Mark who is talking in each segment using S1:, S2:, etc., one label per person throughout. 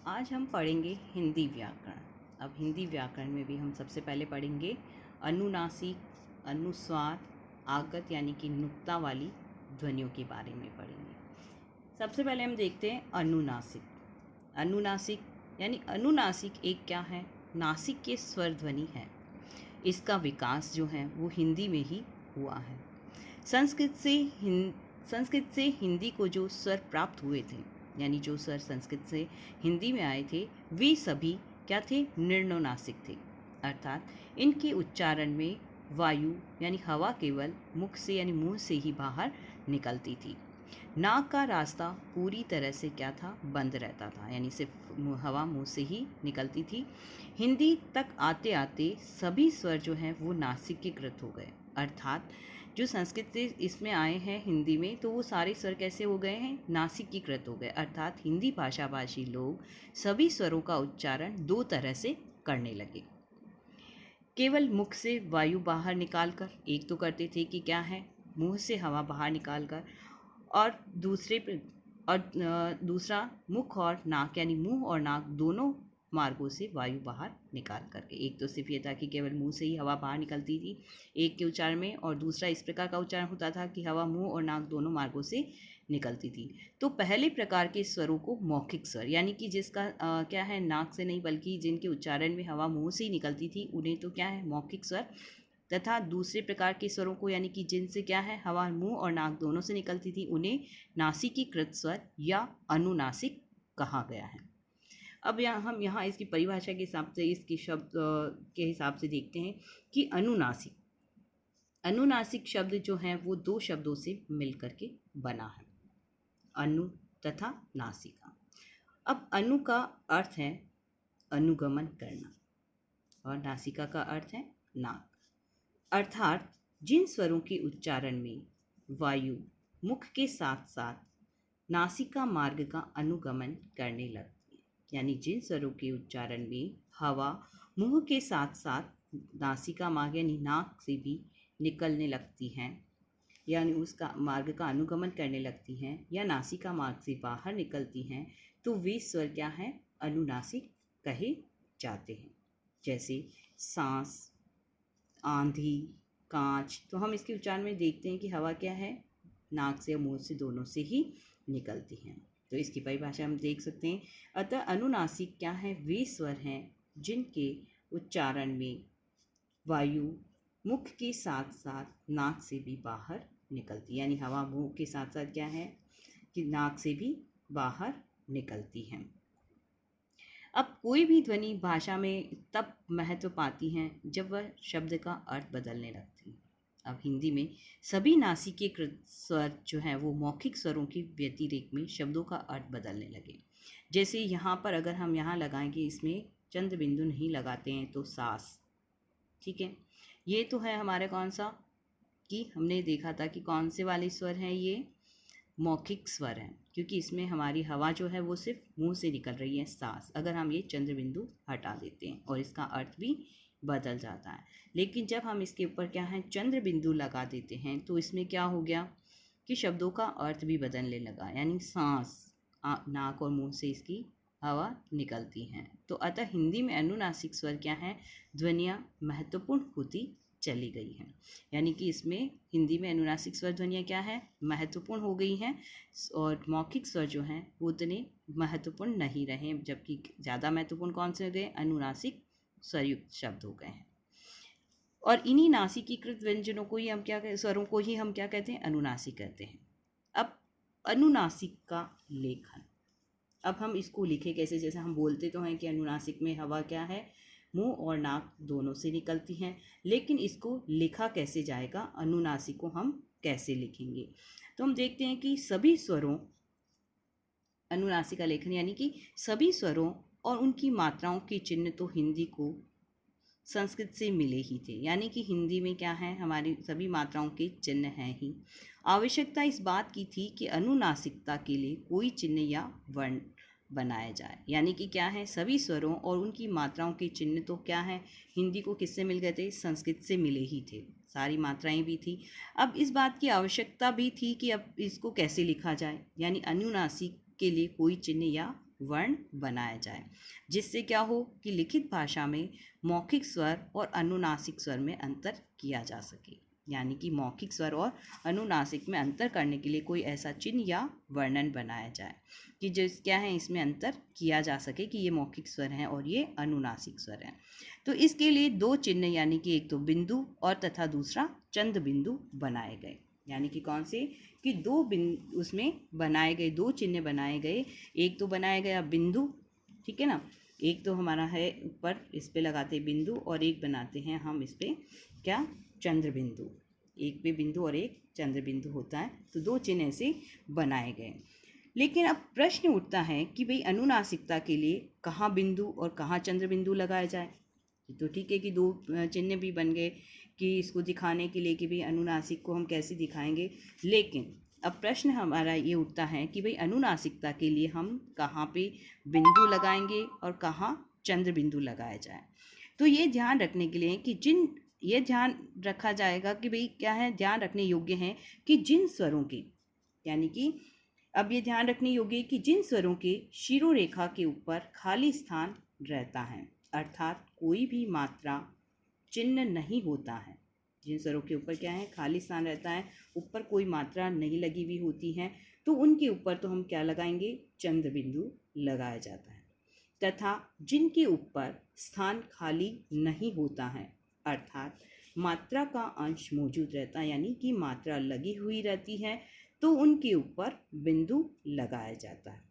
S1: आज हम पढ़ेंगे हिंदी व्याकरण। अब हिंदी व्याकरण में भी हम सबसे पहले पढ़ेंगे अनुनासिक, अनुस्वार, आगत यानी कि नुक्ता वाली ध्वनियों के बारे में पढ़ेंगे। सबसे पहले हम देखते हैं अनुनासिक। अनुनासिक यानी अनुनासिक एक क्या है? नासिक के स्वर ध्वनि है। इसका विकास जो है वो हिंदी में ही हुआ है। संस्कृत से हिंदी को जो स्वर प्राप्त हुए थे, यानी जो स्वर संस्कृत से हिंदी में आए थे, वे सभी क्या थे? निर्णोनासिक थे। अर्थात इनके उच्चारण में वायु यानी हवा केवल मुख से यानी मुंह से ही बाहर निकलती थी। नाक का रास्ता पूरी तरह से क्या था? बंद रहता था, यानी सिर्फ हवा मुंह से ही निकलती थी। हिंदी तक आते आते सभी स्वर जो हैं वो नासिकीकृत हो गए। अर्थात जो संस्कृत से इसमें आए हैं हिंदी में, तो वो सारे स्वर कैसे हो गए हैं? नासिकीकृत हो गए। अर्थात हिंदी भाषाभाषी लोग सभी स्वरों का उच्चारण दो तरह से करने लगे। केवल मुख से वायु बाहर निकालकर, एक तो करते थे कि क्या है? मुंह से हवा बाहर निकालकर, और दूसरा मुख और नाक यानी मुंह और नाक दोनों मार्गों से वायु बाहर निकाल करके। एक तो सिर्फ ये था कि केवल मुंह से ही हवा बाहर निकलती थी एक के उच्चारण में, और दूसरा इस प्रकार का उच्चारण होता था कि हवा मुंह और नाक दोनों मार्गों से निकलती थी। तो पहले प्रकार के स्वरों को मौखिक स्वर, यानी कि जिसका क्या है? नाक से नहीं बल्कि जिनके उच्चारण में हवा मुंह से ही निकलती थी, उन्हें तो क्या है? मौखिक स्वर। तथा दूसरे प्रकार के स्वरों को, यानी कि जिनसे क्या है? हवा मुंह और नाक दोनों से निकलती थी, उन्हें नासिकीकृत स्वर या अनुनासिक कहा गया है। अब हम यहाँ इसकी परिभाषा के हिसाब से, इसकी शब्द के हिसाब से देखते हैं कि अनुनासिक अनुनासिक शब्द जो है वो दो शब्दों से मिलकर के बना है, अनु तथा नासिका। अब अनु का अर्थ है अनुगमन करना और नासिका का अर्थ है नाक। अर्थात जिन स्वरों के उच्चारण में वायु मुख के साथ साथ नासिका मार्ग का अनुगमन करने लगती है, यानी जिन स्वरों के उच्चारण में हवा मुंह के साथ साथ नासिका मार्ग यानी नाक से भी निकलने लगती हैं, यानी उसका मार्ग का अनुगमन करने लगती हैं या नासिका मार्ग से बाहर निकलती हैं, तो वे स्वर क्या हैं? अनुनासिक कहे जाते हैं। जैसे सांस, आंधी, कांच। तो हम इसके उच्चारण में देखते हैं कि हवा क्या है? नाक से और मुंह से दोनों से ही निकलती हैं। तो इसकी परिभाषा हम देख सकते हैं। अतः अनुनासिक क्या है? वे स्वर हैं जिनके उच्चारण में वायु मुख के साथ साथ नाक से भी बाहर निकलती है, यानी हवा मुंह के साथ साथ क्या है? कि नाक से भी बाहर निकलती है। अब कोई भी ध्वनि भाषा में तब महत्व पाती हैं जब वह शब्द का अर्थ बदलने लगती है। अब हिंदी में सभी नासिकीकृत स्वर जो हैं वो मौखिक स्वरों के व्यतिरेक में शब्दों का अर्थ बदलने लगे। जैसे यहाँ पर अगर हम यहाँ लगाएंगे, इसमें चंद्र बिंदु नहीं लगाते हैं तो सास, ठीक है। ये तो है हमारा कौन सा? कि हमने देखा था कि कौन से वाले स्वर हैं? ये मौखिक स्वर हैं, क्योंकि इसमें हमारी हवा जो है वो सिर्फ मुंह से निकल रही है, सांस। अगर हम ये चंद्र बिंदु हटा देते हैं और इसका अर्थ भी बदल जाता है। लेकिन जब हम इसके ऊपर क्या है? चंद्र बिंदु लगा देते हैं, तो इसमें क्या हो गया कि शब्दों का अर्थ भी बदलने लगा, यानी सांस, नाक और मुंह से इसकी हवा निकलती हैं। तो अतः हिंदी में अनुनासिक स्वर क्या है? ध्वनियाँ महत्वपूर्ण होती चली गई हैं, यानी कि इसमें हिंदी में अनुनासिक स्वर ध्वनियाँ क्या है? महत्वपूर्ण हो गई हैं, और मौखिक स्वर जो हैं वो उतने महत्वपूर्ण नहीं रहे, जबकि ज़्यादा महत्वपूर्ण कौन से हो गए? अनुनासिक स्वरयुक्त शब्द हो गए हैं। और इन्हीं नासिकीकृत व्यंजनों को ही हम क्या कहते? स्वरों को ही हम क्या कहते हैं? अनुनासिक कहते हैं। अब अनुनासिक का लेखन, अब हम इसको लिखे कैसे? जैसे हम बोलते तो हैं कि अनुनासिक में हवा क्या है? मुंह और नाक दोनों से निकलती हैं, लेकिन इसको लिखा कैसे जाएगा? अनुनासिक को हम कैसे लिखेंगे? तो हम देखते हैं कि सभी स्वरों, अनुनासिक का लेखन यानी कि सभी स्वरों और उनकी मात्राओं के चिन्ह तो हिंदी को संस्कृत से मिले ही थे, यानी कि हिंदी में क्या है? हमारी सभी मात्राओं के चिन्ह हैं ही। आवश्यकता इस बात की थी कि अनुनासिकता के लिए कोई चिन्ह या वर्ण बनाया जाए, यानी कि क्या है? सभी स्वरों और उनकी मात्राओं के चिन्ह तो क्या है? हिंदी को किससे मिल गए थे? संस्कृत से मिले ही थे, सारी मात्राएं भी थी। अब इस बात की आवश्यकता भी थी कि अब इसको कैसे लिखा जाए, यानी अनुनासिक के लिए कोई चिन्ह या वर्ण बनाया जाए, जिससे क्या हो कि लिखित भाषा में मौखिक स्वर और अनुनासिक स्वर में अंतर किया जा सके। यानी कि मौखिक स्वर और अनुनासिक में अंतर करने के लिए कोई ऐसा चिन्ह या वर्णन बनाया जाए कि जो क्या है इसमें अंतर किया जा सके कि ये मौखिक स्वर हैं और ये अनुनासिक स्वर हैं। तो इसके लिए दो चिन्ह यानी कि एक तो बिंदु और तथा दूसरा चंद्र बिंदु बनाए गए। यानी कि कौन से कि दो बिंदु उसमें बनाए गए, दो चिन्ह बनाए गए। एक तो बनाया गया बिंदु, ठीक है ना, एक तो हमारा है ऊपर इस पे लगाते बिंदु और एक बनाते हैं हम इस पे क्या चंद्र बिंदु। एक पे बिंदु और एक चंद्र बिंदु होता है, तो दो चिन्ह ऐसे बनाए गए। लेकिन अब प्रश्न उठता है कि भाई अनुनासिकता के लिए कहाँ बिंदु और कहाँ चंद्र बिंदु लगाया जाए। तो ठीक है कि दो चिन्ह भी बन गए कि इसको दिखाने के लिए कि भाई अनुनासिक को हम कैसे दिखाएंगे। लेकिन अब प्रश्न हमारा ये उठता है कि भाई अनुनासिकता के लिए हम कहाँ पे बिंदु लगाएंगे और कहाँ चंद्र बिंदु लगाया जाए। तो ये ध्यान रखने के लिए कि ये ध्यान रखा जाएगा कि भाई क्या है, ध्यान रखने योग्य है कि जिन स्वरों की, यानी कि अब ये ध्यान रखने योग्य है कि जिन स्वरों के शिरोरेखा के ऊपर खाली स्थान रहता है, अर्थात कोई भी मात्रा चिन्ह नहीं होता है, जिन स्वरों के ऊपर क्या है खाली स्थान रहता है, ऊपर कोई मात्रा नहीं लगी हुई होती है, तो उनके ऊपर तो हम क्या लगाएंगे चंद्र बिंदु लगाया जाता है। तथा जिनके ऊपर स्थान खाली नहीं होता है, अर्थात मात्रा का अंश मौजूद रहता है, यानी कि मात्रा लगी हुई रहती है, तो उनके ऊपर बिंदु लगाया जाता है।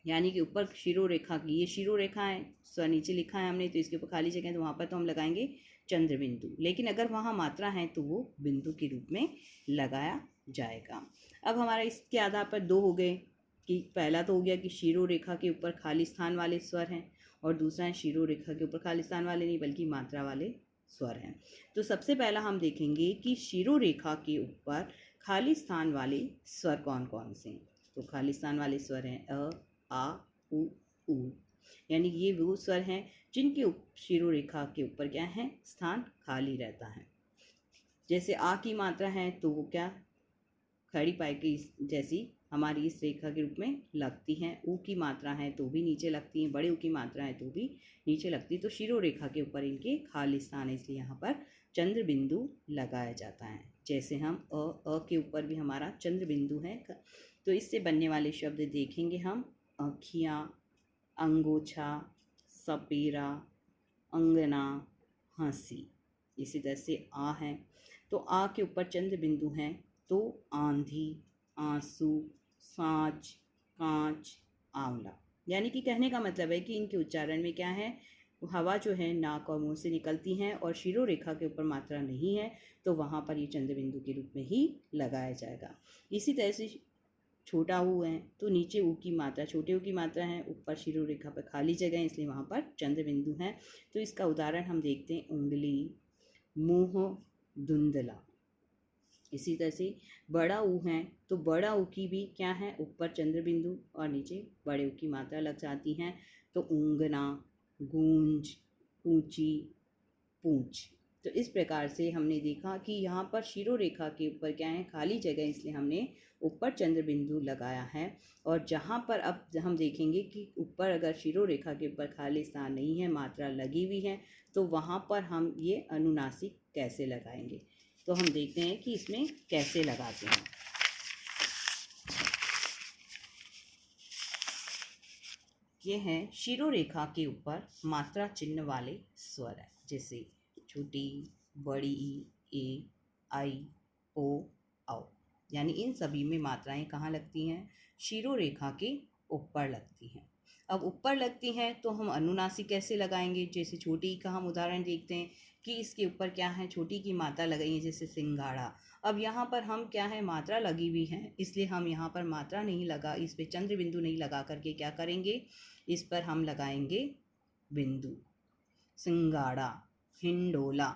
S1: यानी कि ऊपर शिरोरेखा की, ये शिरोरेखा है, स्वर नीचे लिखा है हमने, तो इसके ऊपर खाली जगह है, तो वहाँ पर तो हम लगाएंगे चंद्र बिंदु। लेकिन अगर वहाँ मात्रा है तो वो बिंदु के रूप में लगाया जाएगा। अब हमारा इसके आधार पर दो हो गए कि पहला तो हो गया कि शिरोरेखा के ऊपर खाली स्थान वाले स्वर हैं, और दूसरा है शिरोरेखा के ऊपर खाली स्थान वाले नहीं बल्कि मात्रा वाले स्वर हैं। तो सबसे पहला हम देखेंगे कि शिरोरेखा के ऊपर खाली स्थान वाले स्वर कौन कौन से हैं। तो खाली स्थान वाले स्वर हैं अ, आ, उ, यानी ये वो स्वर हैं जिनके शिरोरेखा के ऊपर क्या है स्थान खाली रहता है। जैसे आ की मात्रा है तो वो क्या खड़ी पाई की जैसी हमारी इस रेखा के रूप में लगती हैं। ऊ की मात्रा है तो भी नीचे लगती हैं, बड़े ऊ की मात्रा है तो भी नीचे लगती है। तो शिरोरेखा के ऊपर इनके खाली स्थान है, इसलिए यहाँ पर चंद्र बिंदु लगाया जाता है। जैसे हम अ के ऊपर भी हमारा चंद्र बिंदु है, तो इससे बनने वाले शब्द देखेंगे हम आँखियाँ, अंगोछा, सपेरा, अंगना, हंसी। इसी तरह से आ है तो आ के ऊपर चंद्र बिंदु हैं, तो आंधी, आंसू, सांच, कांच, आंवला। यानी कि कहने का मतलब है कि इनके उच्चारण में क्या है, हवा जो है नाक और मुंह से निकलती हैं और शिरोरेखा के ऊपर मात्रा नहीं है, तो वहाँ पर ये चंद्र बिंदु के रूप में ही लगाया जाएगा। इसी तरह से छोटा ऊ है तो नीचे ऊ की मात्रा, छोटे ऊ की मात्रा है, ऊपर शिरोरेखा पर खाली जगह है, इसलिए वहाँ पर चंद्र बिंदु है। तो इसका उदाहरण हम देखते हैं उंगली, मुँह, धुंधला। इसी तरह से बड़ा ऊ है तो बड़ा ऊ की भी क्या है ऊपर चंद्र बिंदु और नीचे बड़े ऊ की मात्रा लग जाती हैं, तो ऊंगना, गूंज, ऊंची, पूंछ। तो इस प्रकार से हमने देखा कि यहाँ पर शिरोरेखा के ऊपर क्या है खाली जगह, इसलिए हमने ऊपर चंद्र बिंदु लगाया है। और जहाँ पर अब हम देखेंगे कि ऊपर अगर शिरोरेखा के ऊपर खाली स्थान नहीं है, मात्रा लगी हुई है, तो वहाँ पर हम ये अनुनासिक कैसे लगाएंगे। तो हम देखते हैं कि इसमें कैसे लगाते हैं। ये है शिरोरेखा के ऊपर मात्रा चिन्ह वाले स्वर है, जैसे छोटी, बड़ी ए, आई, ओ, औ। यानी इन सभी में मात्राएं कहाँ लगती हैं, शिरोरेखा के ऊपर लगती हैं। अब ऊपर लगती हैं तो हम अनुनासिक कैसे लगाएंगे। जैसे छोटी का हम उदाहरण देखते हैं कि इसके ऊपर क्या है छोटी की मात्रा लगाई है, जैसे सिंगाड़ा। अब यहाँ पर हम क्या है मात्रा लगी हुई है, इसलिए हम यहाँ पर मात्रा नहीं लगा, इस पे चंद्र बिंदु नहीं लगा करके क्या करेंगे, इस पर हम लगाएंगे बिंदु। सिंगाड़ा, हिंडोला,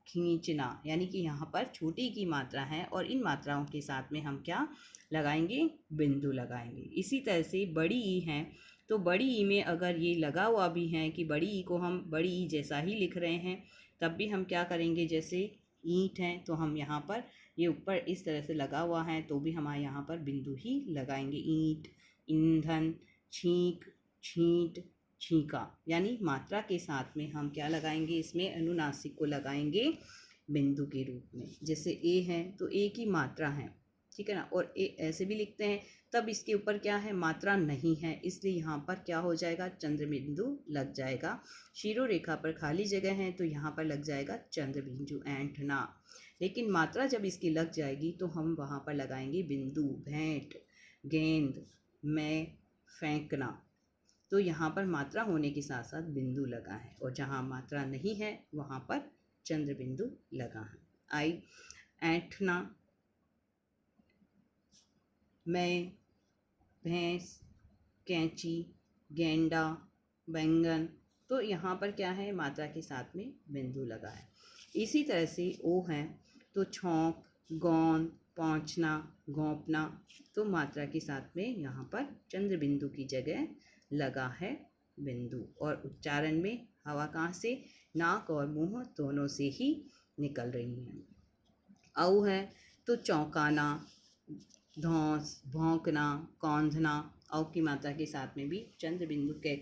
S1: खींचना, यानी कि यहाँ पर छोटी की मात्रा है और इन मात्राओं के साथ में हम क्या लगाएंगे, बिंदु लगाएंगे। इसी तरह से बड़ी ई है तो बड़ी ई में अगर ये लगा हुआ भी है कि बड़ी ई को हम बड़ी ई जैसा ही लिख रहे हैं, तब भी हम क्या करेंगे, जैसे ईंट है तो हम यहाँ पर ये ऊपर इस तरह से लगा हुआ है तो भी हमारे यहाँ पर बिंदु ही लगाएंगे। ईंट, ईंधन, छींक, छींट, छींका, यानी मात्रा के साथ में हम क्या लगाएंगे, इसमें अनुनासिक को लगाएंगे बिंदु के रूप में। जैसे ए है तो ए की मात्रा है, ठीक है ना, और ए ऐसे भी लिखते हैं, तब इसके ऊपर क्या है, मात्रा नहीं है, इसलिए यहाँ पर क्या हो जाएगा, चंद्र बिंदु लग जाएगा। शीरो रेखा पर खाली जगह है तो यहाँ पर लग जाएगा चंद्र बिंदु, ऐंठना। लेकिन मात्रा जब इसकी लग जाएगी तो हम वहाँ पर लगाएंगे बिंदु, भेंट, गेंद, मैं, फेंकना। तो यहाँ पर मात्रा होने के साथ साथ बिंदु लगा है, और जहाँ मात्रा नहीं है वहाँ पर चंद्र बिंदु लगा है। आई, ऐंठना, मैं, भैंस, कैंची, गेंडा, बैंगन। तो यहाँ पर क्या है, मात्रा के साथ में बिंदु लगा है। इसी तरह से ओ है तो छौंक, गोंद, पहुँचना, घोंपना। तो मात्रा के साथ में यहाँ पर चंद्र बिंदु की जगह लगा है बिंदु। और उच्चारण में हवा कहाँ से, नाक और मुंह दोनों से ही निकल रही है। औ है तो चौंकाना, धौंस, भौंकना, कौंधना। औ की मात्रा के साथ में भी चंद्र बिंदु के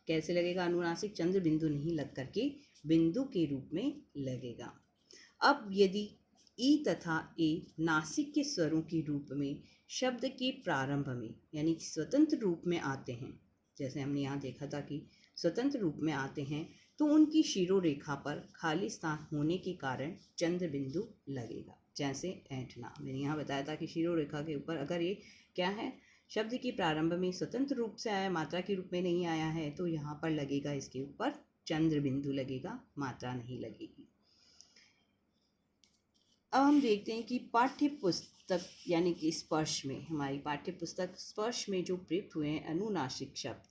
S1: कैसे लगेगा, अनुनासिक, चंद्र बिंदु नहीं लग करके बिंदु के रूप में लगेगा। अब यदि ई तथा ए नासिक के स्वरों के रूप में शब्द के प्रारंभ में यानी कि स्वतंत्र रूप में आते हैं, जैसे हमने यहाँ देखा था कि स्वतंत्र रूप में आते हैं, तो उनकी शिरो रेखा पर खाली स्थान होने के कारण चंद्र बिंदु लगेगा। जैसे ऐंठना, मैंने यहाँ बताया था कि शिरो रेखा के ऊपर अगर ये क्या है, शब्द के प्रारंभ में स्वतंत्र रूप से आया, मात्रा के रूप में नहीं आया है, तो यहाँ पर लगेगा, इसके ऊपर चंद्र बिंदु लगेगा, मात्रा नहीं लगेगी। अब हम देखते हैं कि पाठ्य पुस्तक यानी कि स्पर्श में, हमारी पाठ्य पुस्तक स्पर्श में जो प्रयुक्त हुए हैं अनुनासिक शब्द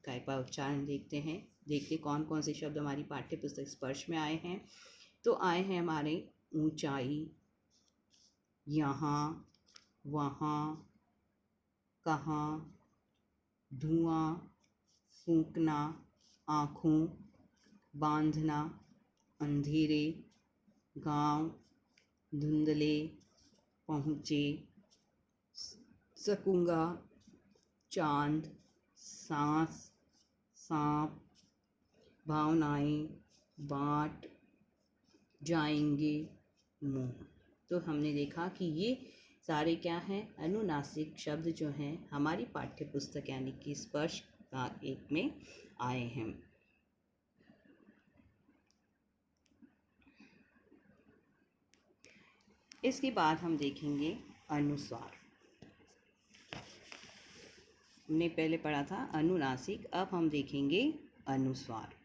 S1: का उच्चारण देखते कौन कौन से शब्द हमारी पाठ्य पुस्तक स्पर्श में आए हैं। तो आए हैं हमारे ऊंचाई, यहाँ, वहाँ, कहाँ, धुआं, फूंकना, आँखों, बांधना, अंधेरे, गांव, धुंधले, पहुँचे, सकूंगा, चांद, सांस, सांप, भावनाएं, बाट, जाएंगे, मुँह। तो हमने देखा कि ये सारे क्या हैं, अनुनासिक शब्द जो हैं हमारी पाठ्य पुस्तक यानी कि स्पर्श भाग 1 में आए हैं। इसके बाद हम देखेंगे अनुस्वार। हमने पहले पढ़ा था अनुनासिक, अब हम देखेंगे अनुस्वार।